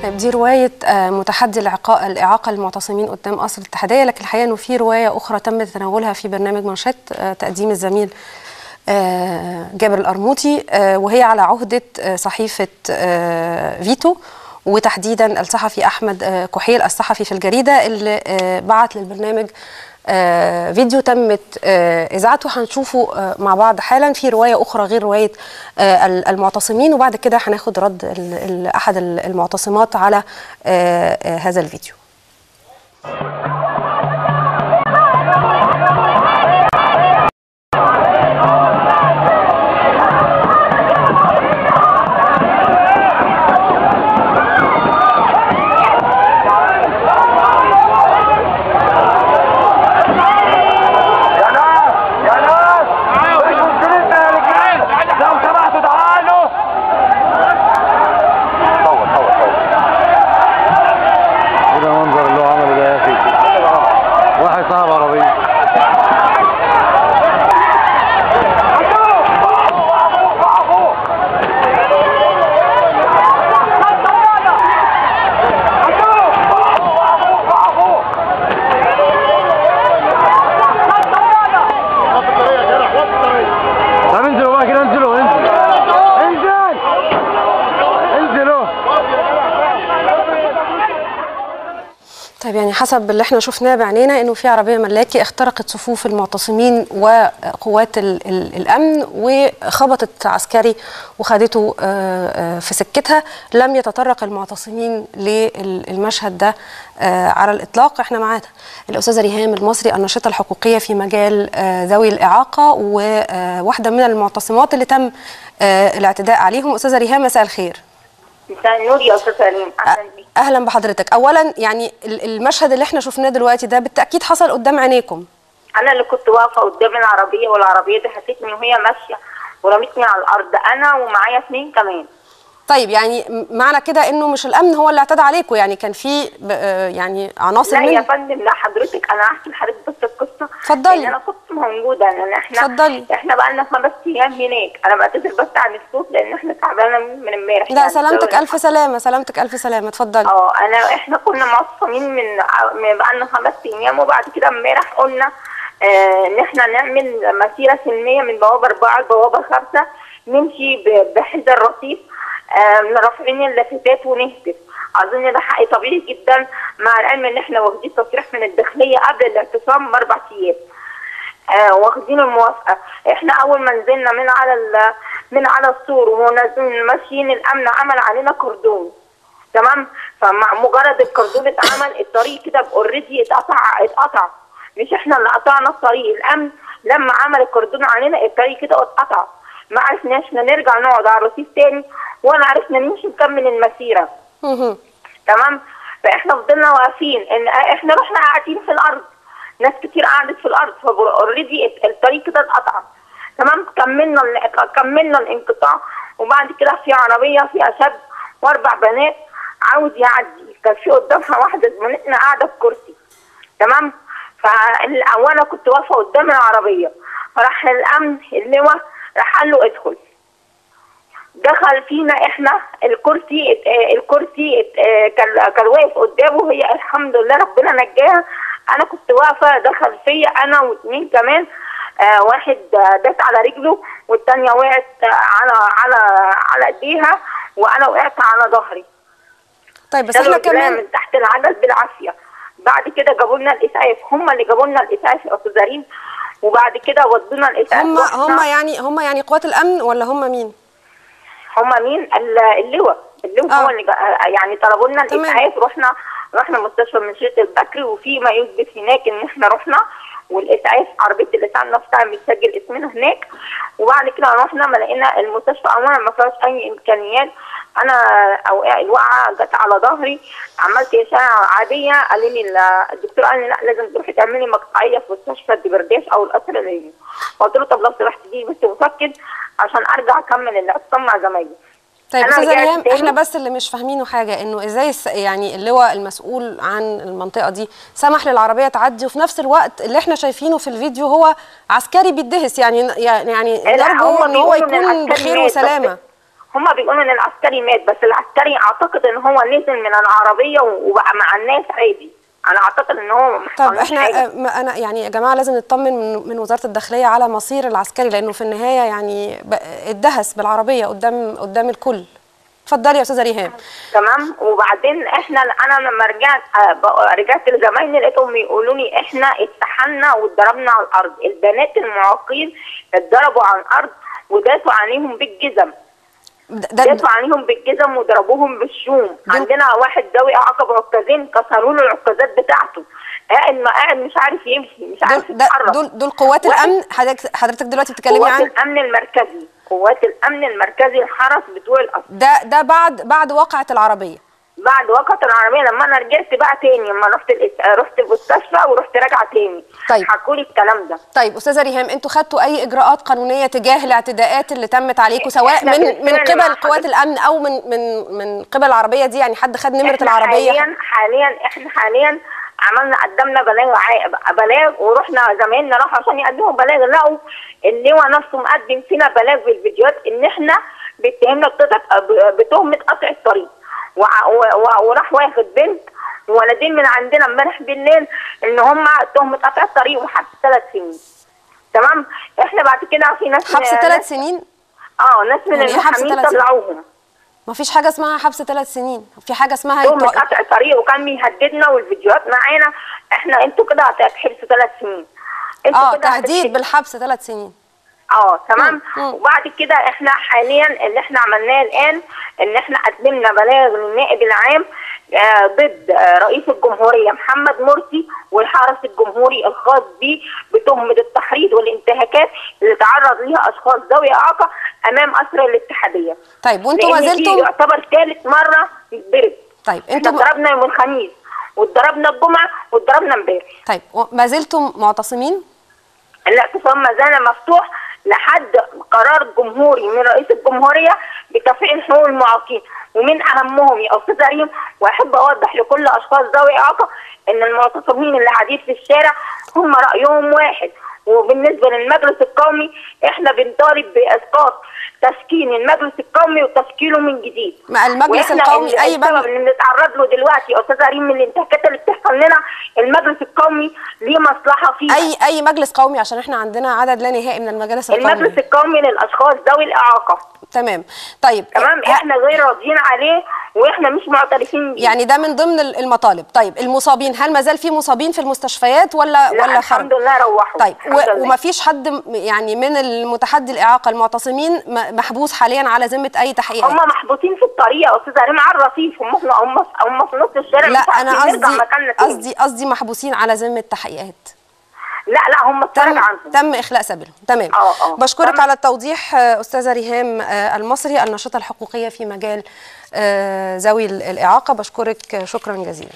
طيب دي رواية متحدي الإعاقة المعتصمين قدام قصر الاتحادية، لكن الحقيقة إنه في رواية أخرى تم تناولها في برنامج منشط تقديم الزميل جابر القرموطي، وهي على عهدة صحيفة فيتو، وتحديدا الصحفي أحمد كحيل الصحفي في الجريدة اللي بعت للبرنامج فيديو تمت إذاعته. هنشوفه مع بعض حالا. في رواية أخرى غير رواية المعتصمين، وبعد كده هناخد رد أحد المعتصمات على هذا الفيديو. طيب يعني حسب اللي احنا شفناه بعينينا انه في عربيه ملاكي اخترقت صفوف المعتصمين وقوات الامن وخبطت عسكري وخدته في سكتها. لم يتطرق المعتصمين للمشهد ده على الاطلاق. احنا معانا الاستاذه ريهام المصري الناشطه الحقوقيه في مجال ذوي الاعاقه وواحده من المعتصمات اللي تم الاعتداء عليهم. استاذه ريهام مساء الخير. مساء النور يا استاذه ريم، اهلا بيك. اهلا بحضرتك. اولا يعني المشهد اللي احنا شفناه دلوقتي ده بالتاكيد حصل قدام عينيكم. انا اللي كنت واقفه قدام العربيه، والعربيه دي حسيتني وهي ماشيه ورمتني على الارض، انا ومعايا 2 كمان. طيب يعني معنى كده انه مش الامن هو اللي اعتدى عليكم، يعني كان في يعني عناصر لا يا فندم، لا حضرتك، انا هحكي لحضرتك بس القصه. اتفضلي. انا كنت موجوده، لان احنا بقى لنا 5 ايام هناك. انا بعتذر بس عن الصوت لان احنا تعبانه من امبارح. لا يعني سلامتك الف سلامه، سلامتك الف سلامه، اتفضلي. احنا كنا معصمين من بقى لنا 5 ايام، وبعد كده امبارح قلنا ان احنا نعمل مسيره سلميه من بوابه 4 لبوابه 5، نمشي بحذر رصيف، رافعين اللافتات ونهتف. اظن ده حق طبيعي جدا، مع العلم ان احنا واخدين تصريح من الداخليه قبل الاعتصام ب4 ايام، واخدين الموافقه. احنا اول ما نزلنا من على السور ونازلين ماشيين، الامن عمل علينا كردون، تمام؟ فمع مجرد الكردون اتعمل، الطريق كده اوريدي اتقطع. مش احنا اللي قطعنا الطريق، الامن لما عمل الكردون علينا الطريق كده اتقطع. ما عرفناش نرجع نقعد على الرصيف تاني، ولا عرفنا نمشي نكمل المسيره. تمام؟ فاحنا فضلنا واقفين، ان احنا رحنا قاعدين في الارض، ناس كتير قعدت في الارض، فاوريدي الطريق كده اتقطع. تمام؟ كملنا الانقطاع، وبعد كده في عربيه فيها شاب و4 بنات عاوز يعدي، كان في قدامها واحده زميلتنا قاعده في كرسي. تمام؟ وانا كنت واقفه قدام العربيه، فراح الامن اللواء راح قال له ادخل. دخل فينا احنا، الكرسي كان واقف قدامه، هي الحمد لله ربنا نجاها. انا كنت واقفه، دخل فيا انا و2 كمان، واحد داس على رجله، والثانيه وقعت على ايديها، وانا وقعت على ظهري. طيب بس احنا كمان من تحت العجل بالعافيه. بعد كده جابوا لنا الاسعاف، هم اللي جابوا لنا الاسعاف يا استاذه ريم، وبعد كده ودونا الاسعاف. هم يعني قوات الامن ولا هم مين؟ هم مين؟ اللواء هو اللي يعني طلبوا لنا الاسعاف. رحنا مستشفى منشية البكري، وفي ما يثبت هناك ان احنا رحنا، والاسعاف عربيه الاسعاف نفسها بتسجل اسمنا هناك. وبعد كده رحنا، ما لقينا المستشفى اولا ما فيهاش اي امكانيات. انا الوقعه جت على ظهري، عملت اشعه عاديه، قال لي الدكتور قال لي لا لازم تروحي تعملي مقطعيه في مستشفى الدبرداش او القصر العيني. قلت له طب لو سمحت تجيبي بس مسكن عشان ارجع اكمل الاعتصام مع زمايلي. طيب استاذه ريهام، احنا بس اللي مش فاهمينه حاجه، انه ازاي يعني اللواء المسؤول عن المنطقه دي سمح للعربيه تعدي، وفي نفس الوقت اللي احنا شايفينه في الفيديو هو عسكري بيدهس، يعني نرجو ان هو يكون بخير وسلامه. هما بيقولوا ان العسكري مات، بس العسكري اعتقد ان هو نزل من العربيه وبقى مع الناس عادي. انا اعتقد ان هو طب احنا انا يعني يا جماعه لازم نطمن من وزاره الداخليه على مصير العسكري، لانه في النهايه يعني اتدهس بالعربيه قدام الكل. اتفضلي يا استاذه ريهام. تمام. وبعدين انا لما رجعت لزمايلي لقيتهم يقولوا لي احنا اتسحلنا واتضربنا على الارض. البنات المعاقين اتضربوا على الارض وداسوا عليهم بالجزم. داسوا عليهم بالجزم وضربوهم بالشوم. عندنا واحد ذوي اعاقه بعكازين كسروا له العكازات بتاعته، قاعد مش عارف يمشي، مش عارف يتحرك. دول قوات الامن. حضرتك دلوقتي بتتكلمي عن قوات الامن المركزي، قوات الامن المركزي الحرس بتوع القصر. ده بعد واقعة العربيه. بعد وقعة العربيه لما انا رجعت بقى تاني، لما رحت المستشفى ورحت راجعه تاني. طيب حكوا لي الكلام ده. طيب استاذه ريهام، انتوا خدتوا اي اجراءات قانونيه تجاه الاعتداءات اللي تمت عليكم، سواء من قبل قوات الامن او من قبل العربيه دي؟ يعني حد خد نمره العربيه؟ احنا حاليا قدمنا بلاغ ورحنا زمايلنا راحوا عشان يقدموا بلاغ، لقوا اللواء نفسه مقدم فينا بلاغ بالفيديوهات ان احنا بيتهمنا بتهمه قطع الطريق، وراح واخد بنت وولدين من عندنا امبارح بالليل ان هم تهمه قطع الطريق وحبس 3 سنين. تمام. احنا بعد كده في ناس حبس 3 سنين؟ ناس من المحامين طلعوهم. ما فيش حاجه اسمها حبس 3 سنين، في حاجه اسمها تهمه قطع الطريق، وكان بيهددنا والفيديوهات معانا. انتوا كده هتحبسوا 3 سنين. تهديد بالحبس 3 سنين. تمام. وبعد كده احنا حاليا اللي احنا عملناه الان ان احنا قدمنا بلاغ للنائب العام ضد رئيس الجمهوريه محمد مرسي والحرس الجمهوري الخاص به بتهمه التحريض والانتهاكات اللي تعرض ليها اشخاص ذوي اعاقه امام قصر الاتحاديه. طيب وانتوا ما زلتم؟ يعتبر ثالث مره نتضرب. طيب انتوا اتضربنا يوم الخميس واتضربنا الجمعه واتضربنا امبارح. طيب ما زلتم معتصمين؟ الاعتصام ما زال مفتوح لحد قرار جمهوري من رئيس الجمهوريه بتفعيل حقوق المعاقين، ومن اهمهم يا استاذه ريم، واحب اوضح لكل اشخاص ذوي اعاقه ان المعتصمين اللي قاعدين في الشارع هم رايهم واحد. وبالنسبه للمجلس القومي احنا بنطالب باسقاط تشكيل المجلس القومي وتشكيله من جديد. مع المجلس القومي اي السبب اللي بنتعرض له دلوقتي يا استاذه ريم من الانتهاكات اللي بتحصل لنا، المجلس القومي ليه مصلحه فيها. اي مجلس قومي، عشان احنا عندنا عدد لا نهائي من المجالس القومي. المجلس القومي للاشخاص ذوي الاعاقه. تمام. طيب تمام. احنا غير راضيين عليه واحنا مش معترفين بيه. يعني ده من ضمن المطالب. طيب المصابين، هل ما زال في مصابين في المستشفيات ولا الحمد لله روحوا؟ طيب وما فيش حد يعني من المتحدي الاعاقه المعتصمين محبوس حاليا على ذمه اي تحقيقات؟ هم محبوسين في الطريق يا استاذه ريم على الرصيف، هم في نص الشارع. لا انا قصدي محبوسين على ذمه تحقيقات. لا هم تم اخلاء سبيلهم. تمام. بشكرك على التوضيح استاذه ريهام المصري، الناشطه الحقوقيه في مجال ذوي الاعاقه. بشكرك شكرا جزيلا.